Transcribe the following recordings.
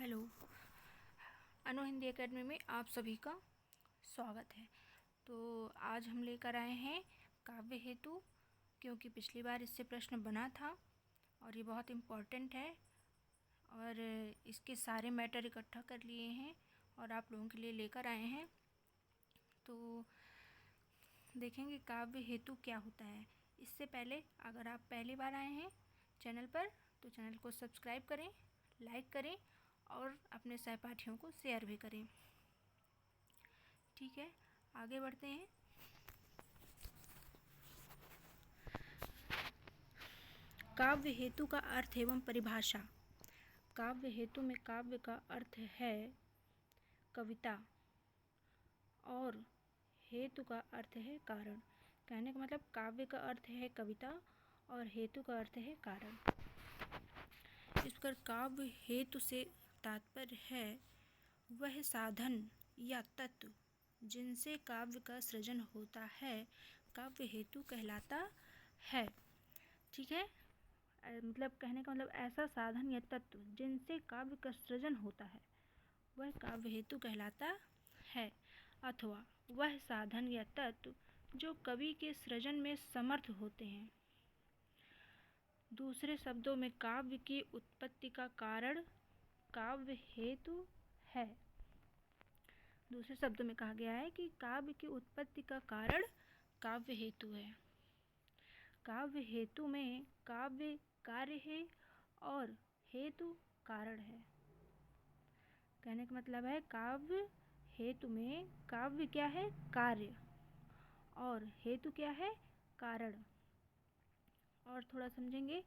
Hello. अनु Hindi academy में आप सभी का स्वागत है। तो आज हम लेकर आए हैं काव्य हेतु, क्योंकि पिछली बार इससे प्रश्न बना था और ये बहुत इम्पोर्टेंट है और इसके सारे मैटर इकट्ठा कर लिए हैं और आप लोगों के लिए लेकर आए हैं। तो देखेंगे काव्य हेतु क्या होता है। इससे पहले अगर आप पहली बार आए हैं चैनल पर तो चैनल को सब्सक्राइब करें, लाइक करें और अपने सहपाठियों को शेयर भी करें। ठीक है, आगे बढ़ते हैं। काव्य हेतु का अर्थ एवं परिभाषा। काव्य हेतु में काव्य का अर्थ है कविता और हेतु का अर्थ है कारण। कहने का मतलब काव्य का अर्थ है कविता और हेतु का अर्थ है कारण। इस प्रकार काव्य हेतु से तात्पर्य है वह साधन या तत्व जिनसे काव्य का सृजन होता है, काव्य हेतु कहलाता है। ठीक है, मतलब कहने का मतलब ऐसा साधन या तत्व जिनसे काव्य का सृजन होता है वह काव्य हेतु कहलाता है, अथवा वह साधन या तत्व जो कवि के सृजन में समर्थ होते हैं। दूसरे शब्दों में काव्य की उत्पत्ति का कारण काव्य हेतु है। दूसरे शब्दों में कहा गया है कि काव्य की उत्पत्ति का कारण काव्य हेतु है। काव्य हेतु में काव्य कार्य है और हेतु कारण है। कहने का मतलब है काव्य हेतु में काव्य क्या है? कार्य, और हेतु क्या है? कारण। और थोड़ा समझेंगे,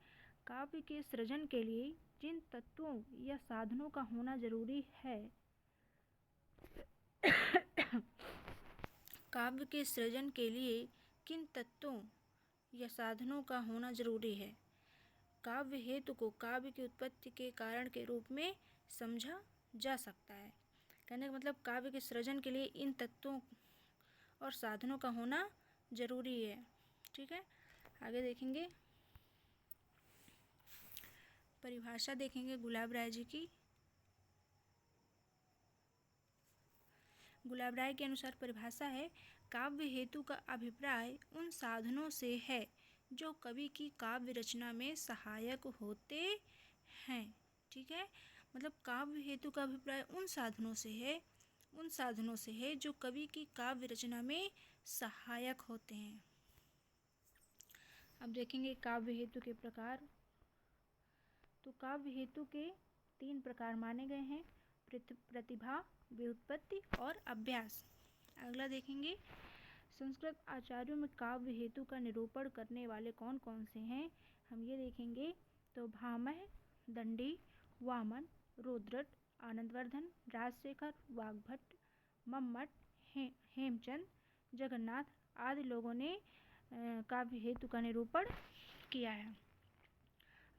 काव्य के सृजन के लिए जिन तत्वों या साधनों का होना जरूरी है काव्य के सृजन के लिए किन तत्वों या साधनों का होना जरूरी है, काव्य हेतु को काव्य की उत्पत्ति के कारण के रूप में समझा जा सकता है। कहने का मतलब काव्य के सृजन के लिए इन तत्वों और साधनों का होना जरूरी है। ठीक है, आगे देखेंगे। परिभाषा देखेंगे गुलाब राय जी की। गुलाब राय के अनुसार परिभाषा है, काव्य हेतु का अभिप्राय उन साधनों से है जो कवि की काव्य रचना में सहायक होते हैं। ठीक है, मतलब काव्य हेतु का अभिप्राय उन साधनों से है जो कवि की काव्य रचना में सहायक होते हैं। अब देखेंगे काव्य हेतु के प्रकार। तो काव्य हेतु के 3 प्रकार माने गए हैं, प्रतिभा, व्युत्पत्ति और अभ्यास। अगला देखेंगे, संस्कृत आचार्यों में काव्य हेतु का निरूपण करने वाले कौन कौन से हैं, हम ये देखेंगे। तो भामह, दंडी, वामन, रुद्रट, आनंदवर्धन, राजशेखर, वाग्भट, मम्मट, हेमचंद, जगन्नाथ आदि लोगों ने काव्य हेतु का निरूपण किया है।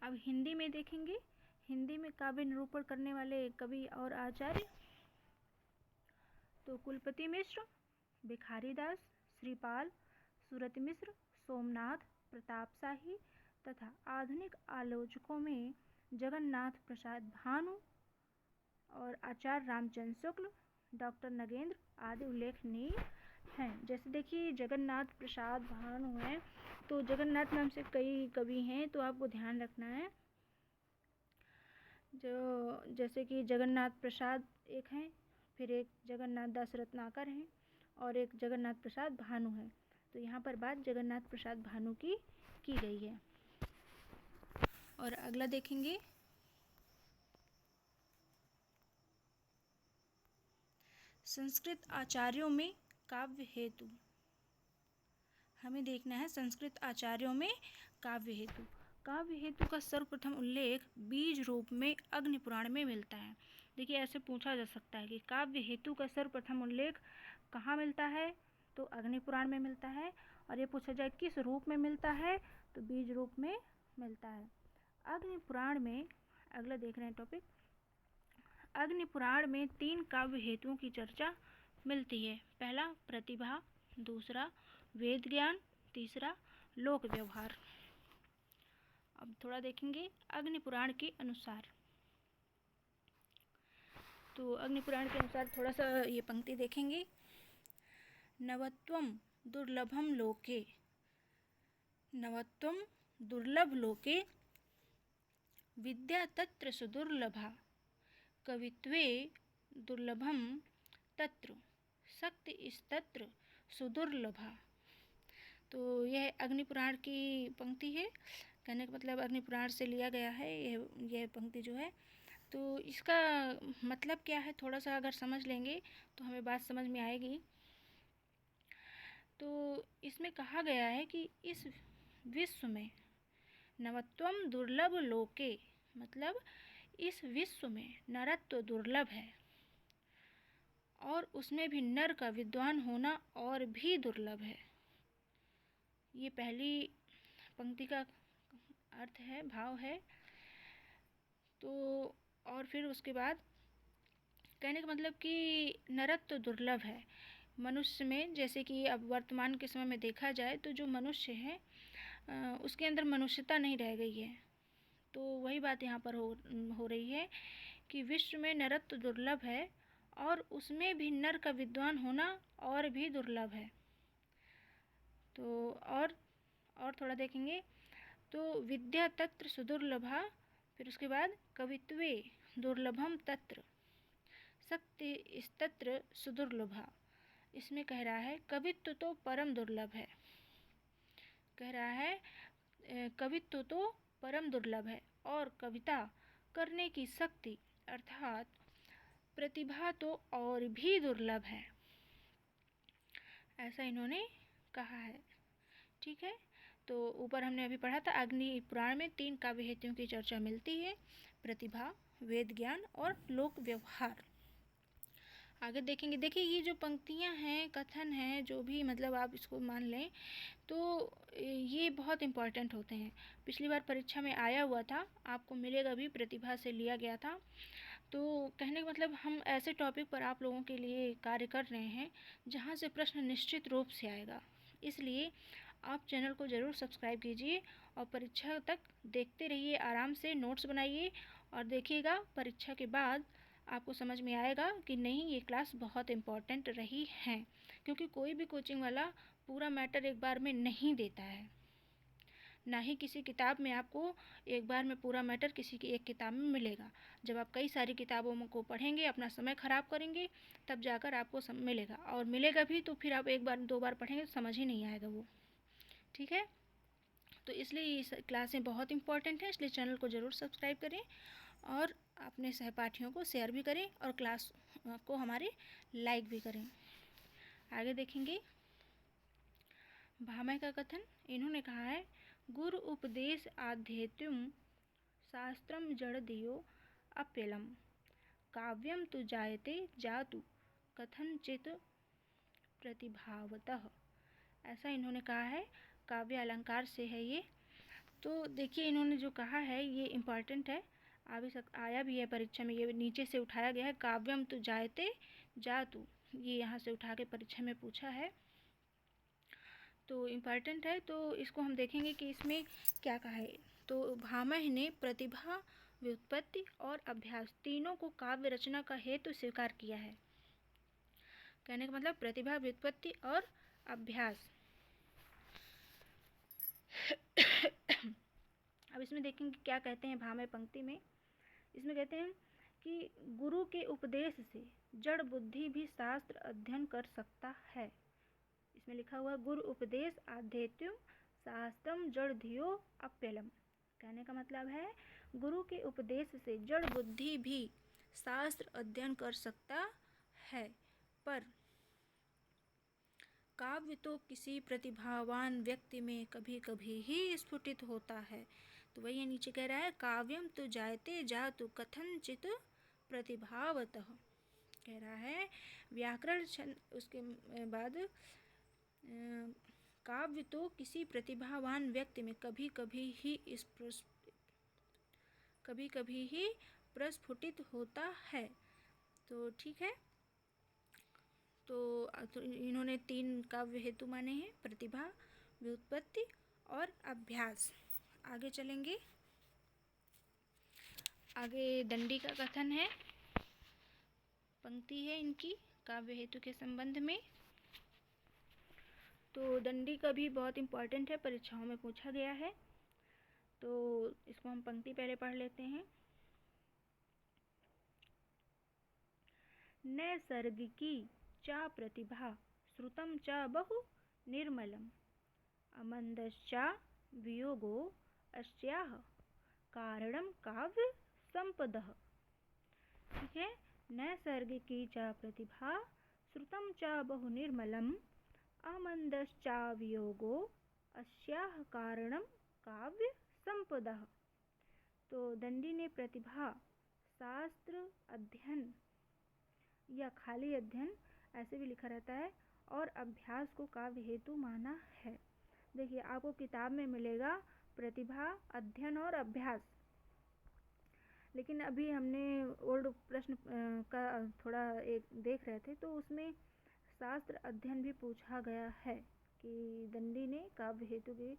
अब हिंदी में देखेंगे, हिंदी में काव्य निरूपण करने वाले कवि और आचार्य तो कुलपति मिश्र, भिखारीदास, श्रीपाल, सूरत मिश्र, सोमनाथ, प्रताप शाही तथा आधुनिक आलोचकों में जगन्नाथ प्रसाद भानु और आचार्य रामचंद्र शुक्ल, डॉक्टर नगेंद्र आदि उल्लेखनीय हैं। जैसे देखिए जगन्नाथ प्रसाद भानु हैं, तो जगन्नाथ नाम से कई कवि हैं, तो आपको ध्यान रखना है। जो जैसे कि जगन्नाथ प्रसाद एक हैं, फिर एक जगन्नाथ दास रत्नाकर हैं और एक जगन्नाथ प्रसाद भानु हैं। तो यहाँ पर बात जगन्नाथ प्रसाद भानु की गई है। और अगला देखेंगे, संस्कृत आचार्यों में काव्य हेतु। हमें देखना है संस्कृत आचार्यों में काव्य हेतु। काव्य हेतु का सर्वप्रथम उल्लेख बीज रूप में अग्नि पुराण में मिलता है। देखिए ऐसे पूछा जा सकता है कि काव्य हेतु का सर्वप्रथम उल्लेख कहाँ मिलता है, तो अग्नि पुराण में मिलता है। और ये पूछा जाए किस रूप में मिलता है, तो बीज रूप में मिलता है। अग्नि पुराण में, अगला देख रहे हैं टॉपिक, अग्नि पुराण में 3 काव्य हेतुओं की चर्चा मिलती है। पहला प्रतिभा, दूसरा वेद ज्ञान, तीसरा लोक व्यवहार। अब थोड़ा देखेंगे अग्नि पुराण के अनुसार। तो अग्निपुराण के अनुसार थोड़ा सा ये पंक्ति देखेंगे। नवत्वम दुर्लभम लोके, नवत्वम दुर्लभ लोके, विद्या तत्र सुदुर्लभा, कवित्वे दुर्लभम तत्र, शक्ति इस्तत्र सुदुर्लभा। तो यह अग्निपुराण की पंक्ति है। कहने का मतलब अग्निपुराण से लिया गया है यह पंक्ति जो है। तो इसका मतलब क्या है थोड़ा सा अगर समझ लेंगे तो हमें बात समझ में आएगी। तो इसमें कहा गया है कि इस विश्व में नवत्वम दुर्लभ लोके, मतलब इस विश्व में नरत्व दुर्लभ है और उसमें भी नर का विद्वान होना और भी दुर्लभ है। ये पहली पंक्ति का अर्थ है, भाव है। तो और फिर उसके बाद कहने का मतलब कि नरत्व दुर्लभ है मनुष्य में। जैसे कि अब वर्तमान के समय में देखा जाए तो जो मनुष्य है उसके अंदर मनुष्यता नहीं रह गई है। तो वही बात यहाँ पर हो रही है कि विश्व में नरत्व दुर्लभ है और उसमें भी नर का विद्वान होना और भी दुर्लभ है। तो और थोड़ा देखेंगे तो विद्या तत्र सुदुर्लभा, फिर उसके बाद कवित्वे दुर्लभम तत्र, शक्ति इस्तत्र सुदुर्लभा। इसमें कह रहा है कवित्व तो परम दुर्लभ है, कह रहा है कवित्व तो परम दुर्लभ है और कविता करने की शक्ति अर्थात प्रतिभा तो और भी दुर्लभ है, ऐसा इन्होंने कहा है। ठीक है। तो ऊपर हमने अभी पढ़ा था अग्नि पुराण में 3 काव्य हेतुओं की चर्चा मिलती है, प्रतिभा, वेद ज्ञान और लोक व्यवहार। आगे देखेंगे। देखिए ये जो पंक्तियां हैं, कथन हैं, जो भी मतलब आप इसको मान लें तो ये बहुत इम्पॉर्टेंट होते हैं। पिछली बार परीक्षा में आया हुआ था, आपको मिलेगा भी, प्रतिभा से लिया गया था। तो कहने का मतलब हम ऐसे टॉपिक पर आप लोगों के लिए कार्य कर रहे हैं जहाँ से प्रश्न निश्चित रूप से आएगा। इसलिए आप चैनल को ज़रूर सब्सक्राइब कीजिए और परीक्षा तक देखते रहिए, आराम से नोट्स बनाइए और देखिएगा परीक्षा के बाद आपको समझ में आएगा कि नहीं ये क्लास बहुत इम्पॉर्टेंट रही है। क्योंकि कोई भी कोचिंग वाला पूरा मैटर एक बार में नहीं देता है, ना ही किसी किताब में आपको एक बार में पूरा मैटर किसी की एक किताब में मिलेगा। जब आप कई सारी किताबों को पढ़ेंगे, अपना समय ख़राब करेंगे, तब जाकर आपको मिलेगा, और मिलेगा भी तो फिर आप एक बार 2 बार पढ़ेंगे तो समझ ही नहीं आएगा वो। ठीक है। तो इसलिए ये क्लासें बहुत इंपॉर्टेंट हैं, इसलिए चैनल को ज़रूर सब्सक्राइब करें और अपने सहपाठियों को शेयर भी करें और क्लास को हमारे लाइक भी करें। आगे देखेंगे भामह का कथन। इन्होंने कहा है गुरु उपदेश आध्येत्युम शास्त्रम जड़ दियो अप्यलम, काव्यम तु जायते जातु कथनचित प्रतिभावतः। ऐसा इन्होंने कहा है, काव्य अलंकार से है ये। तो देखिए इन्होंने जो कहा है ये इम्पॉर्टेंट है, आया भी है परीक्षा में, ये नीचे से उठाया गया है। काव्यम तु जायते जातु, ये यहाँ से उठा के परीक्षा में पूछा है, तो इम्पॉर्टेंट है। तो इसको हम देखेंगे कि इसमें क्या कहा है। तो भामह ने प्रतिभा, व्युत्पत्ति और अभ्यास तीनों को काव्य रचना का हेतु स्वीकार किया है। कहने का मतलब प्रतिभा, व्युत्पत्ति और अभ्यास। अब इसमें देखेंगे क्या कहते हैं भामह पंक्ति में। इसमें कहते हैं कि गुरु के उपदेश से जड़ बुद्धि भी शास्त्र अध्ययन कर सकता है। इसमें लिखा हुआ गुरु उपदेश आध्येत्युम शास्त्रम जड़ धियो अप्यलम। कहने का मतलब है गुरु के उपदेश से जड़ बुद्धि भी शास्त्र अध्ययन कर सकता है, पर काव्य तो किसी प्रतिभावान व्यक्ति में कभी कभी ही स्फुटित होता है। तो वही नीचे कह रहा है काव्यम तो जायते जातु कथनचित प्रतिभावतः। कह रहा है व्याकरण उसके बाद काव्य तो किसी प्रतिभावान व्यक्ति में कभी कभी ही प्रस्फुटित होता है। तो ठीक है। तो इन्होंने 3 काव्य हेतु माने हैं, प्रतिभा, व्युत्पत्ति और अभ्यास। आगे चलेंगे। आगे दंडी का कथन है पंक्ति है इनकी काव्य हेतु के संबंध में। तो दंडी का भी बहुत इम्पोर्टेंट है, परीक्षाओं में पूछा गया है। तो इसको हम पंक्ति पहले पढ़ लेते हैं। नैसर्गिकी चा प्रतिभा श्रुतं च बहु निर्मलम् अमन्दश्चा वियोगो अस्याः कारणं काव्य संपदः। ठीक है, नैसर्गिकी च प्रतिभा श्रुतं च बहु निर्मलम् अमन्दश्चा वियोगो अस्याः कारणं काव्य संपदः। तो दंडी ने प्रतिभा, शास्त्र अध्ययन या खाली अध्ययन ऐसे भी लिखा रहता है, और अभ्यास को काव्य हेतु माना है। देखिए, आपको किताब में मिलेगा प्रतिभा, अध्ययन और अभ्यास, लेकिन अभी हमने ओल्ड प्रश्न का थोड़ा एक देख रहे थे, तो उसमें शास्त्र अध्ययन भी पूछा गया है कि दंडी ने काव्य हेतु के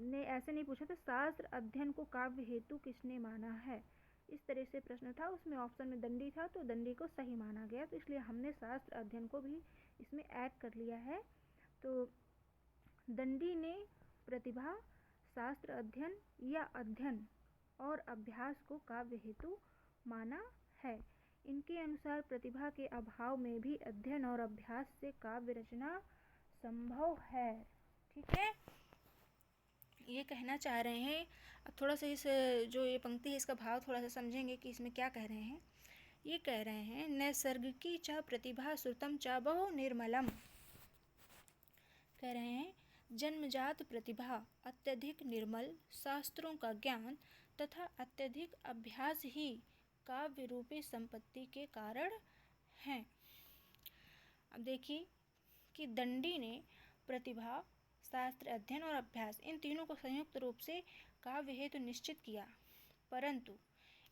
ने ऐसे नहीं पूछा था, शास्त्र अध्ययन को काव्य हेतु किसने माना है, इस तरह से प्रश्न था। उसमें ऑप्शन में दंडी था, तो दंडी को सही माना गया, तो इसलिए हमने शास्त्र अध्ययन को भी इसमें ऐड कर लिया है। तो दंडी ने प्रतिभा, शास्त्र अध्ययन या अध्ययन और अभ्यास को काव्य हेतु माना है। इनके अनुसार प्रतिभा के अभाव में भी अध्ययन और अभ्यास से काव्य रचना संभव है। ठीक है, ये कहना चाह रहे हैं। अब थोड़ा सा इस जो ये पंक्ति है इसका भाव थोड़ा सा समझेंगे कि इसमें क्या कह रहे हैं। ये कह रहे हैं नैसर्गिकी च प्रतिभा श्रुतं च बहु निर्मलम्। कह रहे हैं जन्मजात प्रतिभा, अत्यधिक निर्मल शास्त्रों का ज्ञान तथा अत्यधिक अभ्यास ही काव्य रूपी संपत्ति के कारण हैं। अब देखिए कि दंडी ने प्रतिभा, शास्त्र अध्ययन और अभ्यास इन तीनों को संयुक्त रूप से काव्य हेतु निश्चित किया, परंतु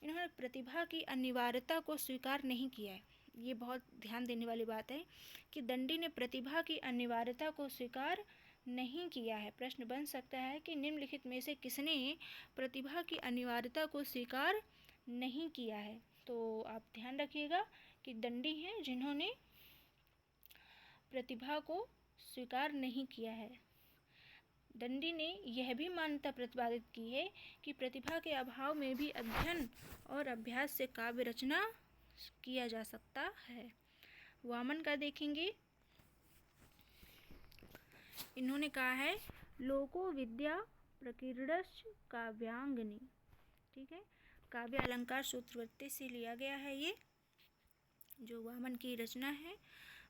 इन्होंने प्रतिभा की अनिवार्यता को स्वीकार नहीं किया है। ये बहुत ध्यान देने वाली बात है कि दंडी ने प्रतिभा की अनिवार्यता को स्वीकार नहीं किया है। प्रश्न बन सकता है कि निम्नलिखित में से किसने प्रतिभा की अनिवार्यता को स्वीकार नहीं किया है। तो आप ध्यान रखिएगा कि दंडी हैं जिन्होंने प्रतिभा को स्वीकार नहीं किया है। दंडी ने यह भी मान्यता प्रतिपादित की है कि प्रतिभा के अभाव में भी अध्ययन और अभ्यास से काव्य रचना किया जा सकता है। वामन का देखेंगे, इन्होंने कहा है लोको विद्या प्रकीर्णश्च काव्यांगनी। ठीक है, काव्य अलंकार सूत्रवृत्ति से लिया गया है ये जो वामन की रचना है।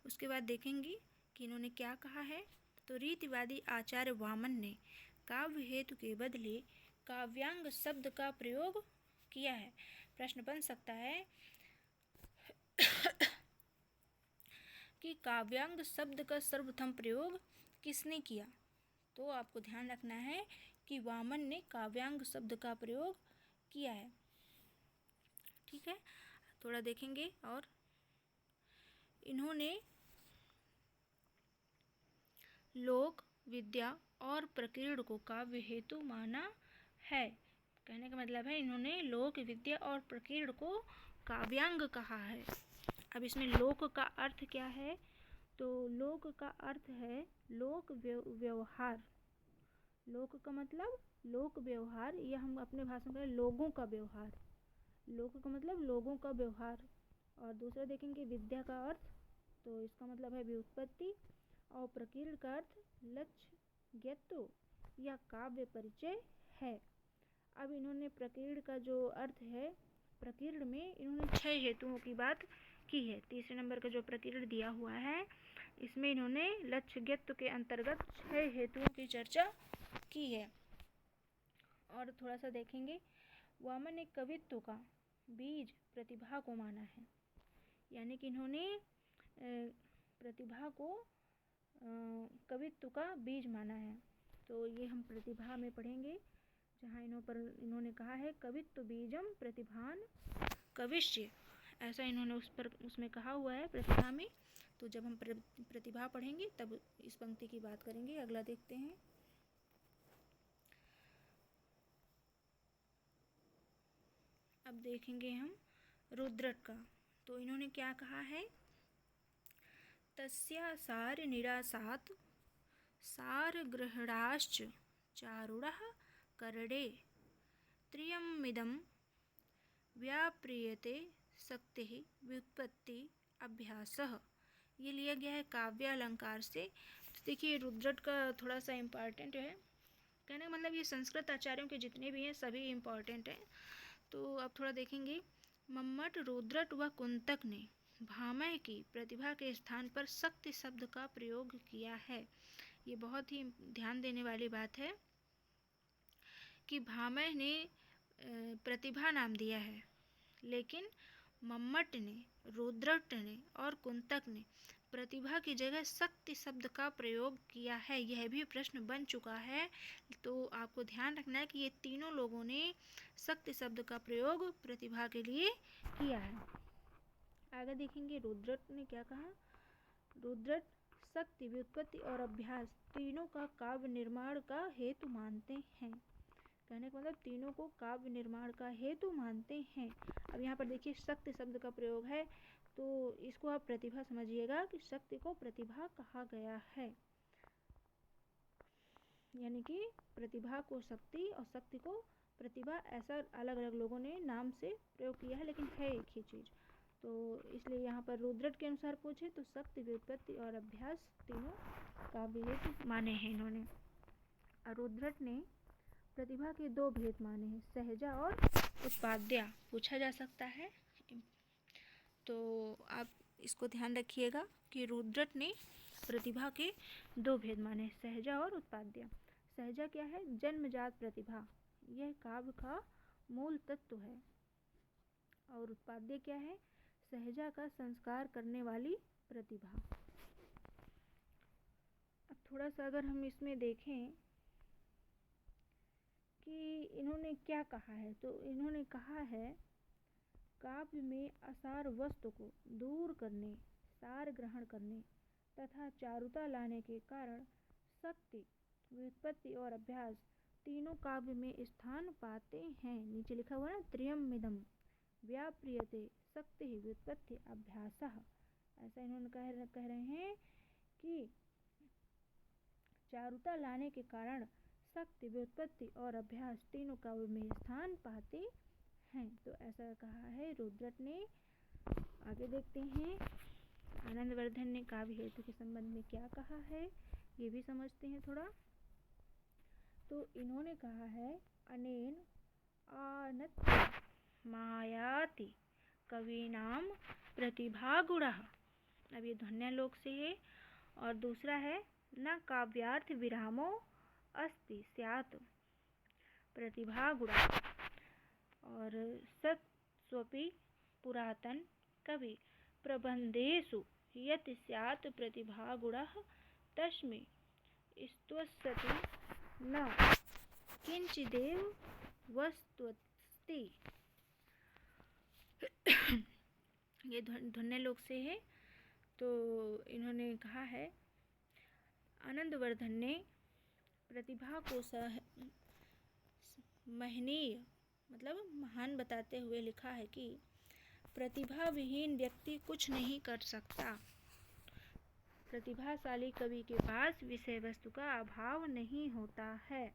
उसके बाद देखेंगे कि इन्होंने क्या कहा है। तो रीतिवादी आचार्य वामन ने काव्य हेतु के बदले काव्यांग शब्द का प्रयोग किया है। प्रश्न बन सकता है कि काव्यांग शब्द का सर्वप्रथम प्रयोग किसने किया। तो आपको ध्यान रखना है कि वामन ने काव्यांग शब्द का प्रयोग किया है। ठीक है, थोड़ा देखेंगे। और इन्होंने लोक, विद्या और प्रकीर्ण को काव्य हेतु माना है। कहने का मतलब है इन्होंने लोक, विद्या और प्रकीर्ण को काव्यांग कहा है। अब इसमें लोक का अर्थ क्या है। तो लोक का अर्थ है लोक व्यवहार। लोक का मतलब लोक व्यवहार, या हम अपने भाषा में लोगों का व्यवहार। लोक का मतलब लोगों का व्यवहार। और दूसरा देखेंगे विद्या का अर्थ, तो इसका मतलब है व्युत्पत्ति। और प्रकीर्ण का अर्थ लक्ष्य, ज्ञत्व या काव्य परिचय है। अब इन्होंने प्रकीर्ण का जो अर्थ है, प्रकीर्ण में इन्होंने 6 हेतुओं की बात की है। तीसरे नंबर का जो प्रकीर्ण दिया हुआ है इसमें इन्होंने लक्ष्य ज्ञत्व के अंतर्गत 6 हेतुओं की चर्चा की है। और थोड़ा सा देखेंगे, वामन ने कवित्व का बीज प्रतिभा को माना है, यानी कि इन्होंने प्रतिभा को कवित्व का बीज माना है। तो ये हम प्रतिभा में पढ़ेंगे, जहाँ इन्होंने कहा है कवित्व बीजम प्रतिभान कविष्य, ऐसा इन्होंने उसमें कहा हुआ है प्रतिभा में। तो जब हम प्रतिभा पढ़ेंगे तब इस पंक्ति की बात करेंगे। अगला देखते हैं। अब देखेंगे हम रुद्रट का। तो इन्होंने क्या कहा है, तस्या सार निरासात सार ग्रहणाश्च चारुणः करणे त्रियमिदं व्याप्रियते शक्तिः व्युत्पत्ति अभ्यासः। ये लिया गया है काव्य अलंकार से। तो देखिए रुद्रट का थोड़ा सा इम्पॉर्टेंट है, कहने का मतलब ये संस्कृत आचार्यों के जितने भी हैं सभी इम्पॉर्टेंट हैं। तो अब थोड़ा देखेंगे। मम्मट, रुद्रट व कुंतक ने भामह की प्रतिभा के स्थान पर शक्ति शब्द का प्रयोग किया है। ये बहुत ही ध्यान देने वाली बात है कि भामह ने प्रतिभा नाम दिया है, लेकिन मम्मट ने, रुद्रट ने और कुंतक ने प्रतिभा की जगह शक्ति शब्द का प्रयोग किया है। यह भी प्रश्न बन चुका है, तो आपको ध्यान रखना है कि ये तीनों लोगों ने शक्ति शब्द का प्रयोग प्रतिभा के लिए किया है। आगे देखेंगे रुद्रट ने क्या कहा। रुद्रट शक्ति, व्युत्पत्ति और अभ्यास तीनों का काव्य निर्माण का हेतु मानते हैं। कहने का मतलब तीनों को काव्य निर्माण का हेतु मानते हैं। अब यहाँ पर देखिए शक्ति शब्द का प्रयोग है, तो इसको आप प्रतिभा समझिएगा कि शक्ति को प्रतिभा कहा गया है, यानी कि प्रतिभा को शक्ति और शक्ति को प्रतिभा, ऐसा अलग अलग लोगों ने नाम से प्रयोग किया है, लेकिन है एक ही चीज़। तो इसलिए यहाँ पर रुद्रट के अनुसार पूछे तो शक्ति, व्युत्पत्ति और अभ्यास तीनों काव्य हेतु माने हैं इन्होंने। और रुद्रट ने प्रतिभा के दो भेद माने हैं, सहजा और उत्पाद्या, पूछा जा सकता है। तो आप इसको ध्यान रखिएगा कि रुद्रट ने प्रतिभा के दो भेद माने हैं, सहजा और उत्पाद्या। सहजा क्या है, जन्मजात प्रतिभा, यह काव्य का मूल तत्व है। और उत्पाद्य क्या है, सहजा का संस्कार करने वाली प्रतिभा। अब थोड़ा सा अगर हम इसमें देखें कि इन्होंने क्या कहा है, तो इन्होंने कहा है काव्य में असार वस्तु को दूर करने, सार ग्रहण करने तथा चारुता लाने के कारण शक्ति, व्युत्पत्ति और अभ्यास तीनों काव्य में स्थान पाते हैं। नीचे लिखा हुआ ना, त्रियमिदं व्याप्रियते शक्ति व्युत्पत्ति अभ्यासः। ऐसा इन्होंने कह रहे हैं कि चारुता लाने के कारण शक्ति, व्युत्पत्ति और अभ्यास तीनों काव्य में स्थान पाते हैं। तो ऐसा कहा है रुद्रट ने। आगे देखते हैं आनंदवर्धन ने काव्य हेतु के संबंध में क्या कहा है, ये भी समझते हैं थोड़ा। तो इन्होंने कहा है अनेन आनत्य मायाति कवीनाम प्रतिभा गुणः। अब ये ध्वन्यालोक से है। और दूसरा है न काव्यार्थ विरामो अस्ति स्यात् प्रतिभा गुणः। और सत्स्वपि पुरातन कवि प्रबंधेषु यत् स्यात् प्रतिभा गुणः तस्मै स्तुष्यति न किंचिदेव वस्तुस्ति। ये ध्वन्यालोक से है। तो इन्होंने कहा है, आनंदवर्धन ने प्रतिभा को महनीय मतलब महान बताते हुए लिखा है कि प्रतिभा विहीन व्यक्ति कुछ नहीं कर सकता। प्रतिभाशाली कवि के पास विषय वस्तु का अभाव नहीं होता है,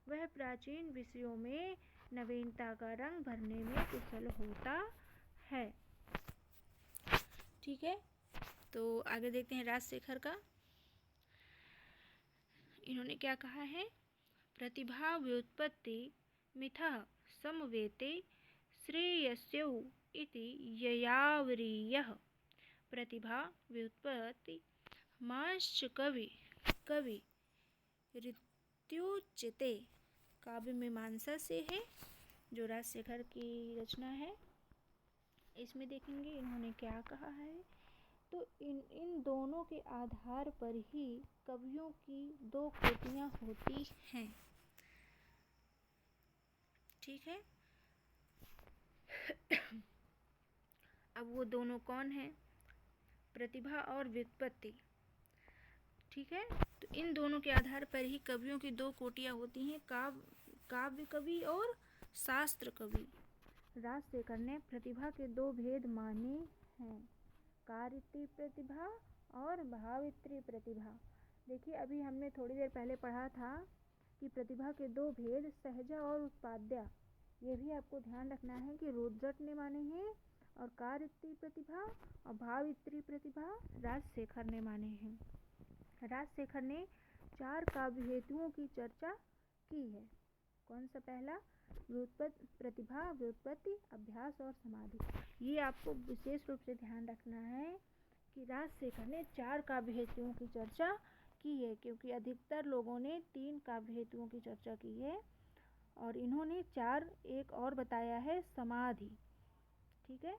वह प्राचीन विषयों में नवीनता का रंग भरने में कुशल होता है। ठीक है, तो आगे देखते हैं राजशेखर का। इन्होंने क्या कहा है, प्रतिभा व्युत्पत्ति मिथः समवेते श्रेयस्यौ इति ययावरीयः। प्रतिभा व्युत्पत्ति मांश्च कवि ऋत्युच्यते। काव्य मीमांसा से है, जो राजशेखर की रचना है। इसमें देखेंगे इन्होंने क्या कहा है। तो इन दोनों के आधार पर ही कवियों की दो कोटियाँ होती हैं। ठीक है, अब वो दोनों कौन हैं, प्रतिभा और व्युत्पत्ति। ठीक है, तो इन दोनों के आधार पर ही कवियों की दो कोटियाँ होती हैं, काव्य कवि और शास्त्र कवि। राजशेखर ने प्रतिभा के दो भेद माने हैं, कारित्री प्रतिभा और भावित्री प्रतिभा। देखिए अभी हमने थोड़ी देर पहले पढ़ा था कि प्रतिभा के दो भेद, सहजा और उत्पाद्या। ये भी आपको ध्यान रखना है कि रोजट ने माने हैं और कारित्री प्रतिभा और भावित्री प्रतिभा राजशेखर ने माने हैं। राजशेखर ने 4 काव्य हेतुओं की चर्चा की है। कौन सा? पहला व्युत्पत्ति, प्रतिभा, व्युत्पत्ति, अभ्यास और समाधि। ये आपको विशेष रूप से ध्यान रखना है कि राजशेखर ने 4 काव्य हेतुओं की चर्चा की है, क्योंकि अधिकतर लोगों ने 3 काव्य हेतुओं की चर्चा की है और इन्होंने 4 एक और बताया है, समाधि। ठीक है,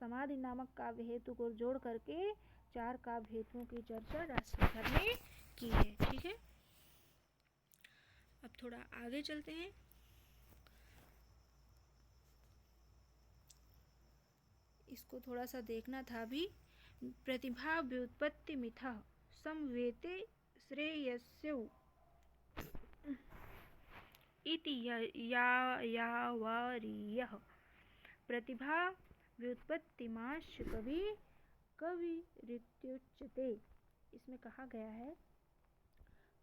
समाधि नामक काव्य हेतु को जोड़ करके 4 काव्य हेतुओं की चर्चा राजशेखर ने की है। ठीक है, अब थोड़ा आगे चलते हैं। इसको थोड़ा सा देखना था भी। प्रतिभा व्युत्पत्ति मिथा समवेते श्रेयस्यौ इति यावरीयः। प्रतिभा व्युत्पत्तिमाश्च कवि कविरित्युच्यते। इसमें कहा गया है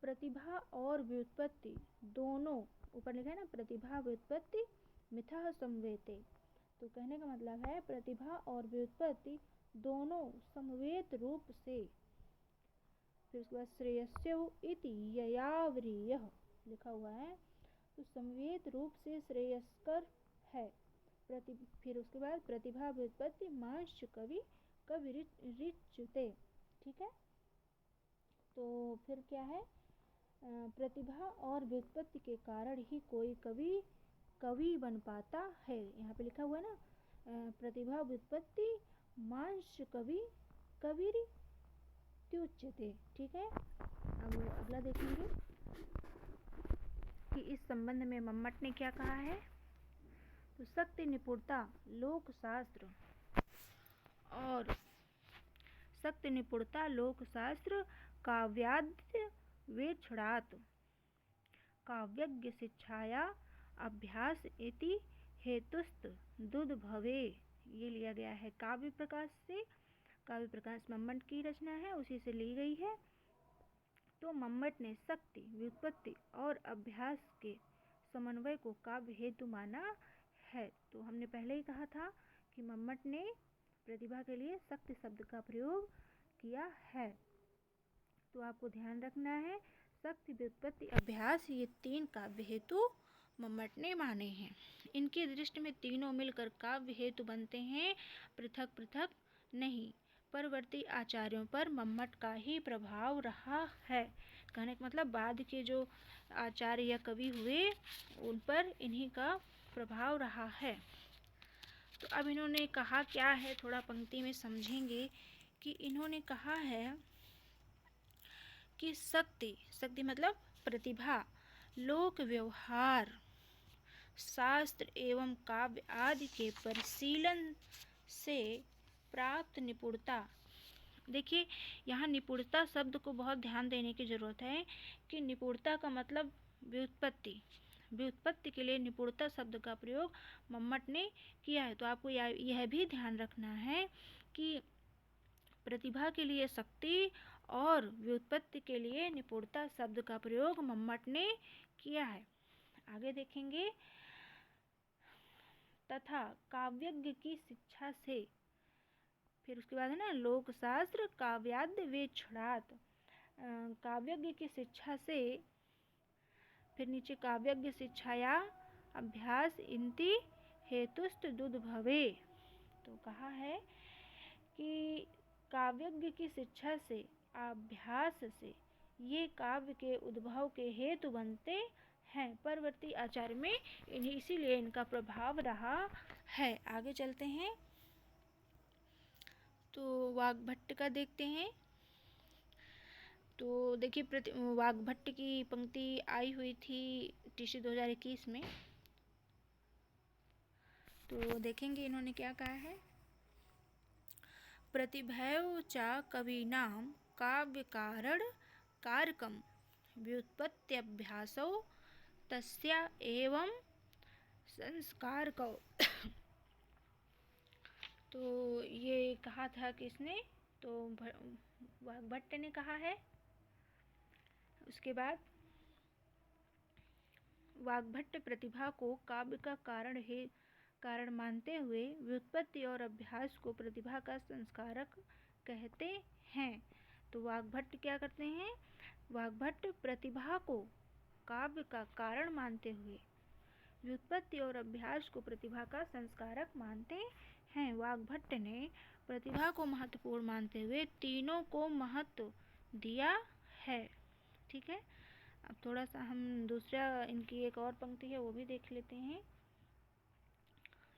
प्रतिभा और व्युत्पत्ति दोनों, ऊपर लिखा है ना, प्रतिभा व्युत्पत्ति मिथः समवेते। तो कहने का मतलब है प्रतिभा और व्युत्पत्ति दोनों समवेत रूप से, फिर उसके बाद श्रेयस्यौ इति ययावरीयः लिखा हुआ है, तो समवेत रूप से श्रेयस्कर है। फिर उसके बाद प्रतिभा व्युत्पत्ति मांश कवि कविरिच्यते। ठीक है, तो फिर क्या है, प्रतिभा और व्युत्पत्ति के कारण ही कोई कवि बन पाता है। यहाँ पे लिखा हुआ है ना, प्रतिभा व्युत्पत्ति मांश कवि कविरित्युच्यते। ठीक है, अब अगला देखेंगे कि इस संबंध में मम्मट ने क्या कहा है। तो शक्ति निपुणता लोकशास्त्र काव्याद्य वेक्षणात् काव्यज्ञ शिक्षाया अभ्यास इति हेतुस्त दुद्भवे। ये लिया गया है काव्य प्रकाश से। काव्य प्रकाश मम्मट की रचना है, उसी से ली गई है। तो मम्मट ने शक्ति, व्युत्पत्ति और अभ्यास के समन्वय को काव्य हेतु माना है। तो हमने पहले ही कहा था कि मम्मट ने प्रतिभा के लिए शक्ति शब्द का प्रयोग किया है। तो आपको ध्यान रखना है, शक्ति, व्युत्पत्ति, अभ्यास, ये 3 काव्य हेतु मम्मट ने माने हैं। इनकी दृष्टि में तीनों मिलकर काव्य हेतु बनते हैं, पृथक पृथक नहीं। परवर्ती आचार्यों पर मम्मट का ही प्रभाव रहा है। कहने का मतलब बाद के जो आचार्य या कवि हुए उन पर इन्हीं का प्रभाव रहा है। तो अब इन्होंने कहा क्या है, थोड़ा पंक्ति में समझेंगे कि इन्होंने कहा है कि शक्ति मतलब प्रतिभा, लोक व्यवहार, शास्त्र एवं काव्य आदि के परिशीलन से प्राप्त निपुणता। देखिए यहाँ निपुणता शब्द को बहुत ध्यान देने की जरूरत है कि निपुणता का मतलब व्युत्पत्ति के लिए निपुणता शब्द का प्रयोग मम्मट ने किया है। तो आपको यह भी ध्यान रखना है कि प्रतिभा के लिए शक्ति और व्युत्पत्ति के लिए निपुणता शब्द का प्रयोग मम्मट ने किया है। आगे देखेंगे, तथा काव्यज्ञ की शिक्षा से, फिर उसके बाद है ना, लोकशास्त्र काव्याद्य वेक्षणात्, काव्यज्ञ की शिक्षा से, फिर नीचे काव्यज्ञ शिक्षाया अभ्यास इंति हेतुस्त दुद्भवे। तो कहा है कि काव्यज्ञ की शिक्षा से, अभ्यास से ये काव्य के उद्भव के हेतु बनते हैं। परवर्ती आचार्य में इसीलिए इनका प्रभाव रहा है। आगे चलते हैं तो वाग्भट्ट का देखते हैं। तो देखिए वाग्भट्ट की पंक्ति आई हुई थी टीसी 2021 में। तो देखेंगे इन्होंने क्या कहा है। प्रतिभैव च कवीनां काव्यकारण कारकम व्युत्पत्त्यभ्यासौ तस्या एवं संस्कारकौ। तो ये कहा था किसने? तो वाग्भट्ट ने कहा है। उसके बाद वाग्भट्ट प्रतिभा को काव्य का कारण मानते हुए व्युत्पत्ति और अभ्यास को प्रतिभा का संस्कारक कहते हैं। तो वाग्भट्ट क्या करते हैं? वाग्भट्ट प्रतिभा को काव्य का कारण मानते हुए व्युत्पत्ति और अभ्यास को प्रतिभा का संस्कारक मानते हैं। वाग्भट्ट ने प्रतिभा को महत्वपूर्ण मानते हुए तीनों को महत्व दिया है। ठीक है, अब थोड़ा सा हम दूसरा इनकी एक और पंक्ति है वो भी देख लेते हैं।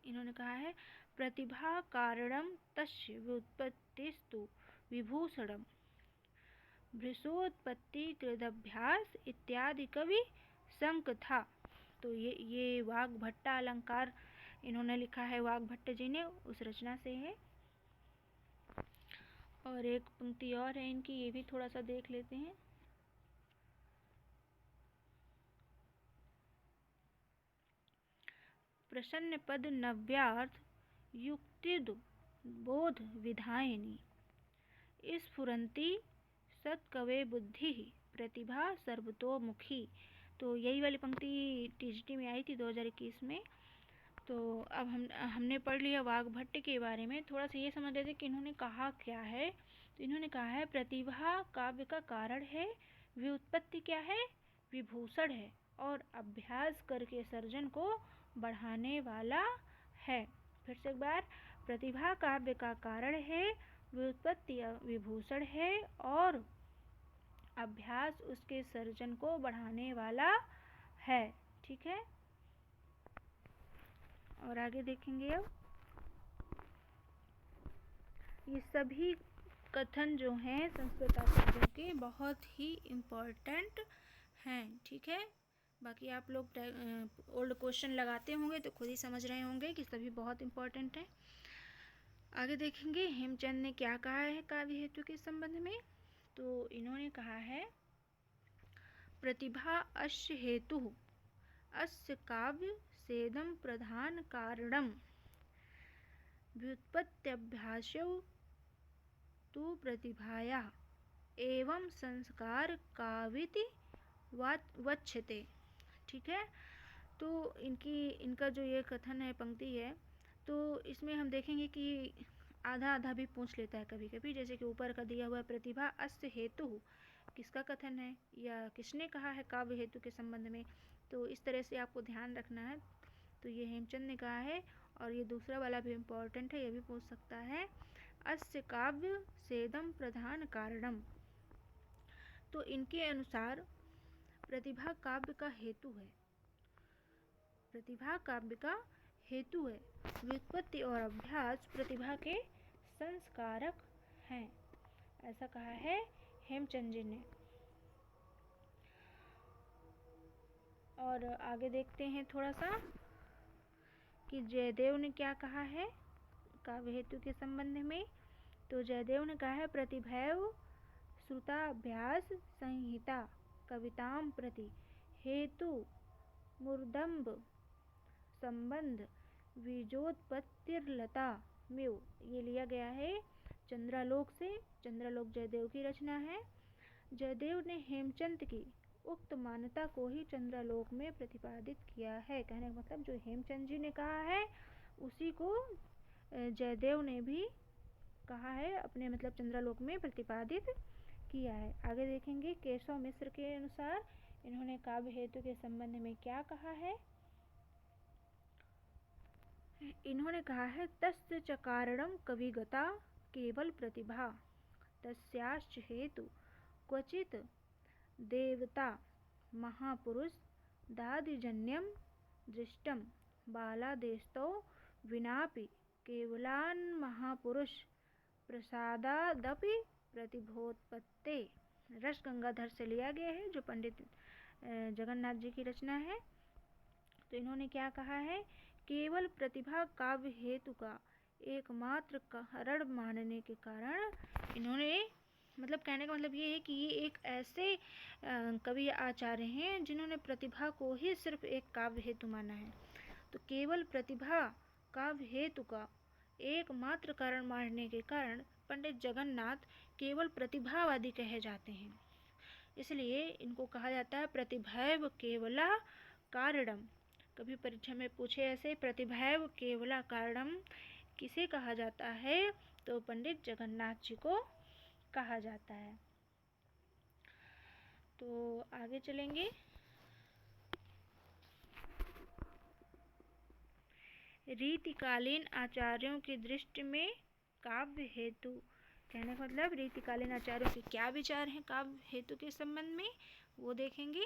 इन्होंने कहा है प्रतिभा कारणम तस्य व्युत्पत्तिस्तु विभूषणम भृशोत्पत्ति कृदभ्यास इत्यादि कवि संक था। तो ये वाग्भट्टा अलंकार इन्होंने लिखा है, वाग्भट्ट जी ने, उस रचना से है। और एक पंक्ति और है इनकी, ये भी थोड़ा सा देख लेते हैं। प्रसन्न पद नव्यार्थ युक्तिद बोध विधायिनी स्फुरंती सत्कवे बुद्धि प्रतिभा सर्वतोमुखी। तो यही वाली पंक्ति टीजीटी में आई थी 2021 में। तो अब हमने पढ़ लिया वाग्भट्ट के बारे में। थोड़ा सा ये समझ लेते कि इन्होंने कहा क्या है। तो इन्होंने कहा है प्रतिभा काव्य का कारण है, व्युत्पत्ति क्या है? विभूषण है, और अभ्यास करके सर्जन को बढ़ाने वाला है। फिर से एक बार, प्रतिभा काव्य का कारण है, व्युत्पत्ति विभूषण है, और अभ्यास उसके सर्जन को बढ़ाने वाला है। ठीक है, और आगे देखेंगे। अब ये सभी कथन जो हैं संस्कृत आचार्यों के बहुत ही इम्पोर्टेंट हैं। ठीक है, बाकी आप लोग ओल्ड क्वेश्चन लगाते होंगे तो खुद ही समझ रहे होंगे कि सभी बहुत इम्पोर्टेंट हैं। आगे देखेंगे हेमचंद ने क्या कहा है काव्य हेतु के संबंध में। तो इन्होंने कहा है प्रतिभा अस्य हेतु अस्य काव्य सेदम प्रधान कारणम व्युत्पत्त्यभ्यासौ तु प्रतिभाया एवं संस्कार काविति वच्यते। ठीक है, तो इनका जो ये कथन है, पंक्ति है, तो इसमें हम देखेंगे कि आधा आधा भी पूछ लेता है कभी कभी। जैसे कि ऊपर का दिया हुआ प्रतिभा अस्य हेतु, किसका कथन है या किसने कहा है काव्य हेतु के संबंध में, तो इस तरह से आपको ध्यान रखना है। तो ये हेमचंद ने कहा है, और ये दूसरा वाला भी इम्पोर्टेंट है, ये भी पूछ सकता है। अस्य काव्य सेदम प्रधान कारणम, तो इनके अनुसार प्रतिभा काव्य का हेतु है। प्रतिभा काव्य का हेतु है, व्युत्पत्ति और अभ्यास प्रतिभा के संस्कारक हैं, ऐसा कहा है हेमचंद जी ने। और आगे देखते हैं थोड़ा सा कि जयदेव ने क्या कहा है काव्य हेतु के संबंध में। तो जयदेव ने कहा है प्रतिभैव श्रुताभ्यास संहिता कविताम प्रति हेतु मूर्धम्ब संबंध बीजोत्पत्तिर्लता म्यू। ये लिया गया है चंद्रालोक से। चंद्रालोक जयदेव की रचना है। जयदेव ने हेमचंद की उक्त मान्यता को ही चंद्रालोक में प्रतिपादित किया है। कहने का मतलब जो हेमचंद जी ने कहा है उसी को जयदेव ने भी कहा है, अपने मतलब चंद्रालोक में प्रतिपादित किया है। आगे देखेंगे केशव मिश्र के अनुसार इन्होंने काव्य हेतु के संबंध में क्या कहा है। इन्होंने कहा है तस्य च कारणम कविगता केवल प्रतिभा तस्याश्च हेतु क्वचित देवता महापुरुष दादिजन्यम दृष्टम बालादेस्तौ विनापि केवलान् महापुरुष प्रसादादपि प्रतिभोत्पत्ते। रस गंगाधर से लिया गया है, जो पंडित जगन्नाथ जी की रचना है। तो इन्होंने क्या कहा है, केवल प्रतिभा काव्य हेतु का एकमात्र कारण मानने के कारण इन्होंने, मतलब कहने का मतलब ये है कि ये एक ऐसे कवि आचार्य हैं जिन्होंने प्रतिभा को ही सिर्फ एक काव्य हेतु माना है। तो केवल प्रतिभा काव्य हेतु का एकमात्र कारण मानने के कारण पंडित जगन्नाथ केवल प्रतिभावादी कहे जाते हैं। इसलिए इनको कहा जाता है प्रतिभैव केवला कारणम। कभी परीक्षा में पूछे ऐसे, प्रतिभैव केवला कारणम किसे कहा जाता है, तो पंडित जगन्नाथ जी को कहा जाता है। तो आगे चलेंगे। रीतिकालीन आचार्यों की दृष्टि में काव्य हेतु, कहने का मतलब रीतिकालीन आचार्यों के क्या विचार हैं काव्य हेतु के संबंध में, वो देखेंगे।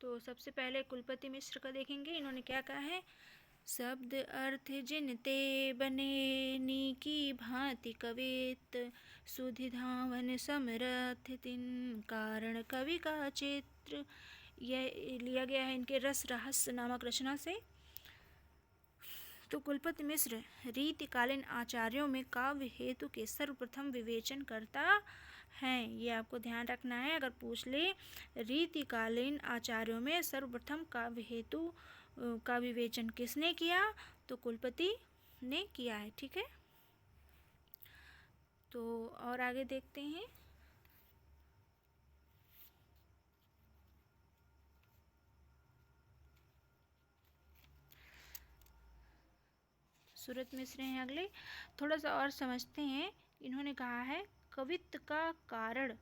तो सबसे पहले कुलपति मिश्र का देखेंगे। इन्होंने क्या कहा है, शब्द अर्थ जिनते बने नीकी भांति कवित, सुधि धावन समरथ तिन कारण कवि का चित्र। यह लिया गया है इनके रस रहस्य नामक रचना से। तो कुलपति मिश्र रीतिकालीन आचार्यों में काव्य हेतु के सर्वप्रथम विवेचन करता हैं। ये आपको ध्यान रखना है, अगर पूछ ले रीतिकालीन आचार्यों में सर्वप्रथम काव्य हेतु का विवेचन किसने किया, तो कुलपति ने किया है। ठीक है, तो और आगे देखते हैं। सूरत मिश्र हैं अगले, थोड़ा सा और समझते हैं। इन्होंने कहा है कवित्व का कारण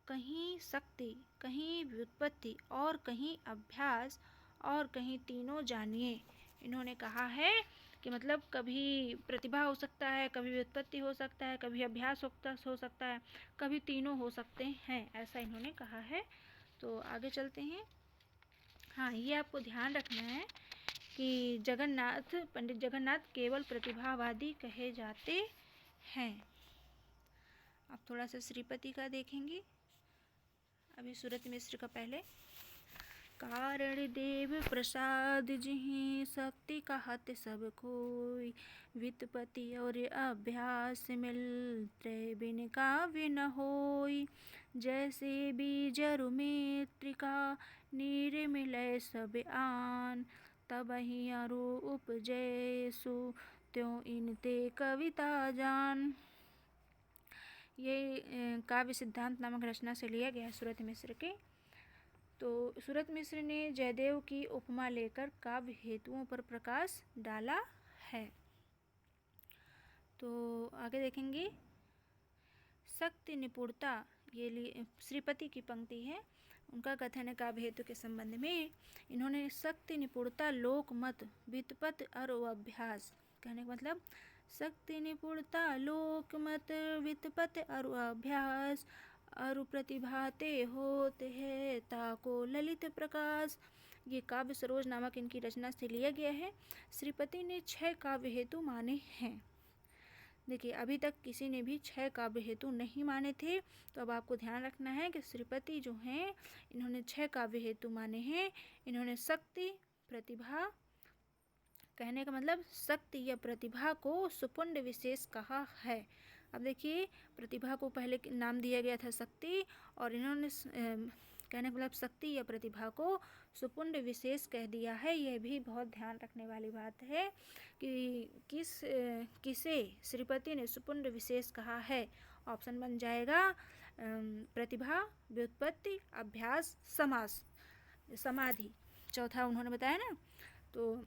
कहीं शक्ति, कहीं व्युत्पत्ति और कहीं अभ्यास और कहीं तीनों जानिए। इन्होंने कहा है कि मतलब कभी प्रतिभा हो सकता है, कभी व्युत्पत्ति हो सकता है, कभी अभ्यास हो सकता है, कभी तीनों हो सकते हैं, ऐसा इन्होंने कहा है। तो आगे चलते हैं। हाँ, ये आपको ध्यान रखना है कि पंडित जगन्नाथ केवल प्रतिभावादी कहे जाते हैं। अब थोड़ा सा श्रीपति का देखेंगे। अभी सूरत मिश्र का पहले, कारण देव प्रसाद जिहि शक्ति कहत सब कोई, व्युत्पत्ति और अभ्यास मिलते बिन काव्य न होई, जैसे बीजरु मृत्तिका नीर मिलय सब आन, तबहि अरु उपजय सु त्यों इनते कविता जान। ये काव्य सिद्धांत नामक रचना से लिया गया है सूरत मिश्र के। तो सूरत मिश्र ने जयदेव की उपमा लेकर काव्य हेतुओं पर प्रकाश डाला है। तो आगे देखेंगे। शक्ति निपुणता, ये श्रीपति की पंक्ति है, उनका कथन है काव्य हेतु के संबंध में। इन्होंने शक्ति निपुणता लोकमत व्युत्पत्ति और अभ्यास, कहने का मतलब शक्ति निपुणता लोकमत व्युत्पत्ति और अभ्यास और प्रतिभाते होते है ताको ललित प्रकाश। ये काव्य सरोज नामक इनकी रचना से लिया गया है। श्रीपति ने 6 काव्य हेतु माने हैं। देखिए, अभी तक किसी ने भी 6 काव्य हेतु नहीं माने थे, तो अब आपको ध्यान रखना है कि श्रीपति जो हैं इन्होंने 6 काव्य हेतु माने हैं। इन्होंने शक्ति, प्रतिभा, कहने का मतलब शक्ति या प्रतिभा को सुपुंड विशेष कहा है। अब देखिए, प्रतिभा को पहले नाम दिया गया था शक्ति, और इन्होंने कहने का मतलब शक्ति या प्रतिभा को सुपुंड विशेष कह दिया है। यह भी बहुत ध्यान रखने वाली बात है कि किसे श्रीपति ने सुपुंड विशेष कहा है। ऑप्शन बन जाएगा प्रतिभा, व्युत्पत्ति, अभ्यास, समाधि। चौथा उन्होंने बताया ना, तो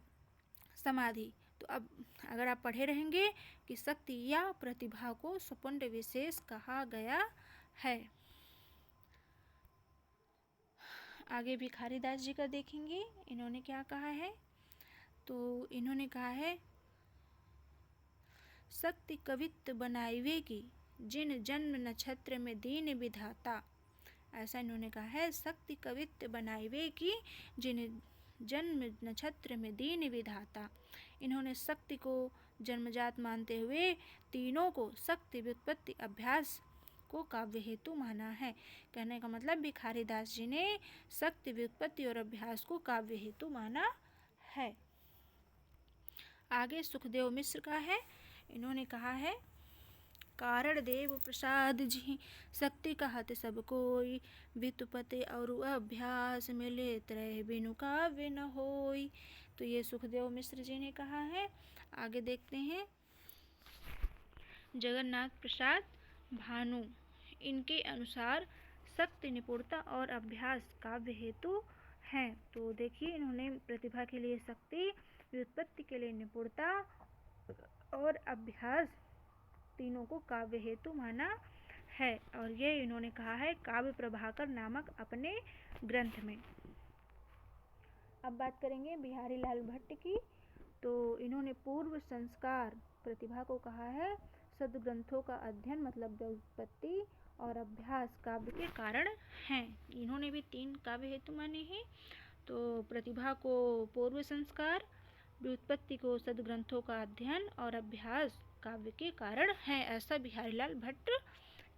समाधि। तो अब अगर आप पढ़े रहेंगे कि शक्ति या प्रतिभा को सुपुंड विशेष कहा गया है। आगे भिखारीदास जी का देखेंगे। इन्होंने क्या कहा है, तो इन्होंने कहा है शक्ति कवित्व बनाइवे की जिन जन्म नक्षत्र में दीन विधाता। ऐसा इन्होंने कहा है, शक्ति कवित्व बनाइवे की जिन जन्म नक्षत्र में दीन विधाता। इन्होंने शक्ति को जन्मजात मानते हुए तीनों को शक्ति, व्युत्पत्ति, अभ्यास को काव्य हेतु माना है। कहने का मतलब भिखारीदास जी ने शक्ति, व्युत्पत्ति और अभ्यास को काव्य हेतु माना है। आगे सुखदेव मिश्र का है। इन्होंने कहा है कारण देव प्रसाद जी शक्ति कहत सब कोई, व्युत्पत्ति और अभ्यास मिले त्रय बिनु काव्य न होई, तो ये सुखदेव मिश्र जी ने कहा है। आगे देखते हैं, जगन्नाथ प्रसाद भानु, इनके अनुसार शक्ति, निपुणता और अभ्यास काव्य हेतु हैं। तो देखिए, इन्होंने प्रतिभा के लिए शक्ति, व्युत्पत्ति के लिए निपुणता और अभ्यास तीनों को काव्य हेतु माना है। और ये इन्होंने कहा है काव्य प्रभाकर नामक अपने ग्रंथ में। अब बात करेंगे बिहारी लाल भट्ट की। तो इन्होंने पूर्व संस्कार प्रतिभा को कहा है सद्ग्रंथों का अध्ययन मतलब व्युत्पत्ति और अभ्यास काव्य के कारण हैं। इन्होंने भी 3 काव्य हेतु माने हैं। तो प्रतिभा को पूर्व संस्कार, व्युत्पत्ति को सद्ग्रंथों का अध्ययन और अभ्यास काव्य के कारण है, ऐसा बिहारीलाल भट्ट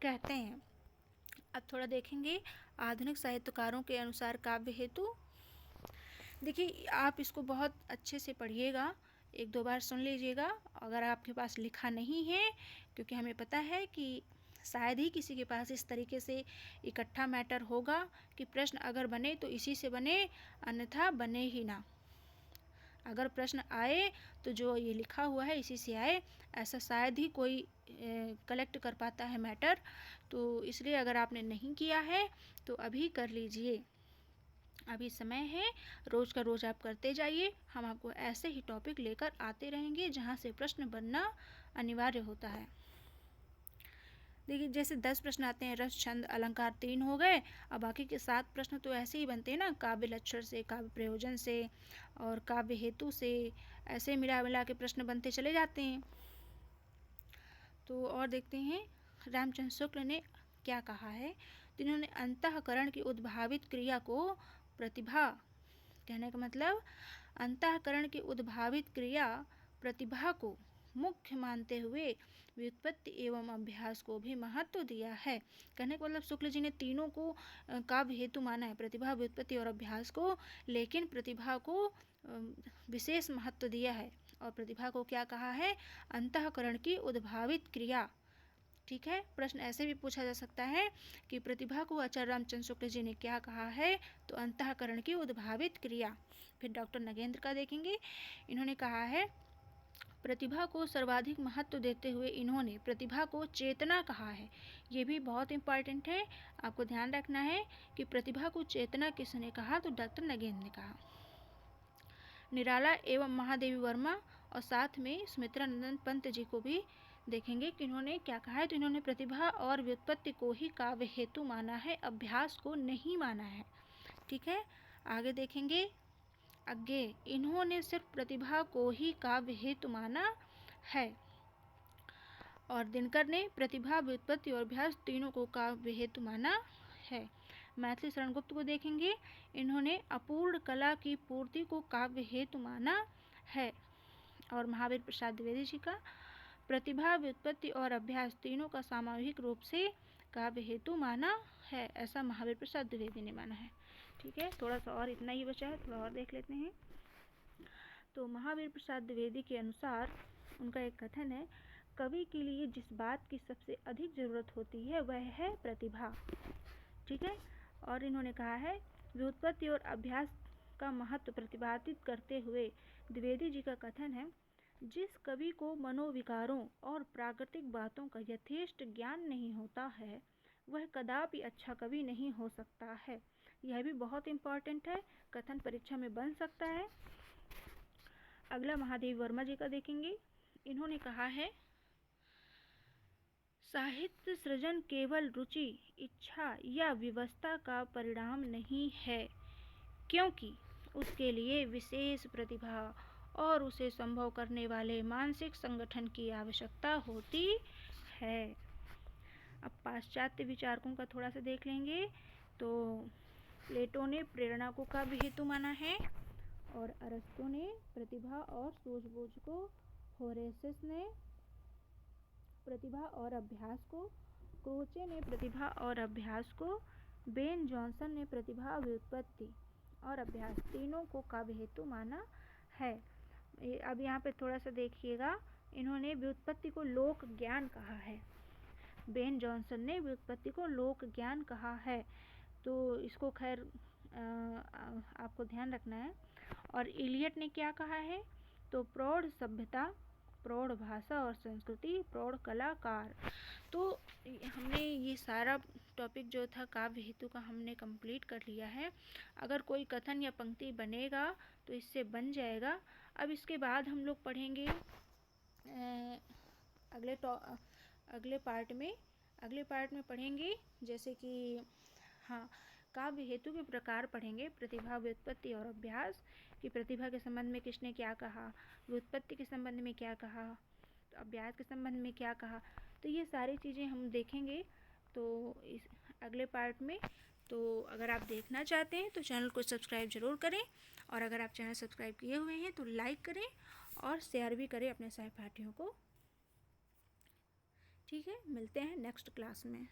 कहते हैं। अब थोड़ा देखेंगे आधुनिक साहित्यकारों के अनुसार काव्य हेतु। देखिए, आप इसको बहुत अच्छे से पढ़िएगा, 1-2 बार सुन लीजिएगा अगर आपके पास लिखा नहीं है, क्योंकि हमें पता है कि शायद ही किसी के पास इस तरीके से इकट्ठा मैटर होगा कि प्रश्न अगर बने तो इसी से बने, अन्यथा बने ही ना। अगर प्रश्न आए तो जो ये लिखा हुआ है इसी से आए, ऐसा शायद ही कोई कलेक्ट कर पाता है मैटर। तो इसलिए अगर आपने नहीं किया है तो अभी कर लीजिए, अभी समय है, रोज़ का रोज़ आप करते जाइए। हम आपको ऐसे ही टॉपिक लेकर आते रहेंगे जहाँ से प्रश्न बनना अनिवार्य होता है। देखिए, जैसे 10 प्रश्न आते हैं, रस, छंद, अलंकार 3 हो गए। अब बाकी के 7 प्रश्न तो ऐसे ही बनते हैं ना, काव्य लक्षण से, काव्य प्रयोजन से और काव्य हेतु से, ऐसे मिला मिला के प्रश्न बनते चले जाते हैं। तो और देखते हैं रामचंद्र शुक्ल ने क्या कहा है। तो इन्होंने अंतःकरण की उद्भावित क्रिया को प्रतिभा, कहने का मतलब अंतःकरण की उद्भावित क्रिया प्रतिभा को मुख्य मानते हुए व्युत्पत्ति एवं अभ्यास को भी महत्व दिया है। कहने का मतलब शुक्ल जी ने तीनों को काव्य हेतु माना है, प्रतिभा, व्युत्पत्ति और अभ्यास को, लेकिन प्रतिभा को विशेष महत्व दिया है। और प्रतिभा को क्या कहा है, अंतःकरण की उद्भावित क्रिया। ठीक है, प्रश्न ऐसे भी पूछा जा सकता है कि प्रतिभा को आचार्य रामचंद्र शुक्ल जी ने क्या कहा है, तो अंतःकरण की उद्भावित क्रिया। फिर डॉक्टर नगेंद्र का देखेंगे, इन्होंने कहा है प्रतिभा को सर्वाधिक महत्व देते हुए इन्होंने प्रतिभा को चेतना कहा है। ये भी बहुत इम्पॉर्टेंट है, आपको ध्यान रखना है कि प्रतिभा को चेतना किसने कहा, तो डॉक्टर नगेंद्र ने कहा। निराला एवं महादेवी वर्मा और साथ में सुमित्रानंदन पंत जी को भी देखेंगे कि इन्होंने क्या कहा है। तो इन्होंने प्रतिभा और व्युत्पत्ति को ही काव्य हेतु माना है, अभ्यास को नहीं माना है। ठीक है, आगे देखेंगे। आगे इन्होंने सिर्फ प्रतिभा को ही काव्य हेतु माना है। और दिनकर ने प्रतिभा, व्युत्पत्ति और अभ्यास तीनों को काव्य हेतु माना है। मैथिली शरण गुप्त को देखेंगे, इन्होंने अपूर्ण कला की पूर्ति को काव्य हेतु माना है। और महावीर प्रसाद द्विवेदी जी का प्रतिभा, व्युत्पत्ति और अभ्यास तीनों का सामूहिक रूप से काव्य हेतु माना है, ऐसा महावीर प्रसाद द्विवेदी ने माना है। ठीक है, थोड़ा सा और इतना ही बचा है, थोड़ा और देख लेते हैं। तो महावीर प्रसाद द्विवेदी के अनुसार उनका एक कथन है, कवि के लिए जिस बात की सबसे अधिक ज़रूरत होती है वह है प्रतिभा। ठीक है, और इन्होंने कहा है व्युत्पत्ति और अभ्यास का महत्व प्रतिपादित करते हुए द्विवेदी जी का कथन है, जिस कवि को मनोविकारों और प्राकृतिक बातों का यथेष्ट ज्ञान नहीं होता है वह कदापि अच्छा कवि नहीं हो सकता है। यह भी बहुत इम्पॉर्टेंट है, कथन परीक्षा में बन सकता है। अगला महादेवी वर्मा जी का देखेंगे, इन्होंने कहा है साहित्य सृजन केवल रुचि, इच्छा या व्यवस्था का परिणाम नहीं है, क्योंकि उसके लिए विशेष प्रतिभा और उसे संभव करने वाले मानसिक संगठन की आवश्यकता होती है। अब पाश्चात्य विचारकों का थोड़ा सा देख लेंगे। तो प्लेटो ने प्रेरणा को काव्य हेतु माना है, और अरस्तु ने प्रतिभा और सूझबूझ को, होरेसियस ने प्रतिभा और अभ्यास को, क्रोचे ने प्रतिभा और अभ्यास को, बेन जॉनसन ने प्रतिभा, व्युत्पत्ति और अभ्यास तीनों को काव्य हेतु माना है। अब यहाँ पे थोड़ा सा देखिएगा, इन्होंने व्युत्पत्ति को लोक ज्ञान कहा है, बेन जॉनसन ने व्युत्पत्ति को लोक ज्ञान कहा है। तो इसको खैर आपको ध्यान रखना है। और इलियट ने क्या कहा है? तो प्रौढ़ सभ्यता, प्रौढ़ भाषा और संस्कृति, प्रौढ़ कलाकार। तो हमने ये सारा टॉपिक जो था काव्य हेतु का हमने कंप्लीट कर लिया है। अगर कोई कथन या पंक्ति बनेगा तो इससे बन जाएगा। अब इसके बाद हम लोग पढ़ेंगे अगले पार्ट में पढ़ेंगे, जैसे कि हाँ, काव्य हेतु के प्रकार पढ़ेंगे। प्रतिभा, व्युत्पत्ति और अभ्यास, कि प्रतिभा के संबंध में किसने क्या कहा, व्युत्पत्ति के संबंध में क्या कहा, अभ्यास के संबंध में क्या कहा। तो ये सारी चीज़ें हम देखेंगे तो इस अगले पार्ट में। तो अगर आप देखना चाहते हैं तो चैनल को सब्सक्राइब ज़रूर करें, और अगर आप चैनल सब्सक्राइब किए हुए हैं तो लाइक करें और शेयर भी करें अपने सहपाठियों को। ठीक है, मिलते हैं नेक्स्ट क्लास में।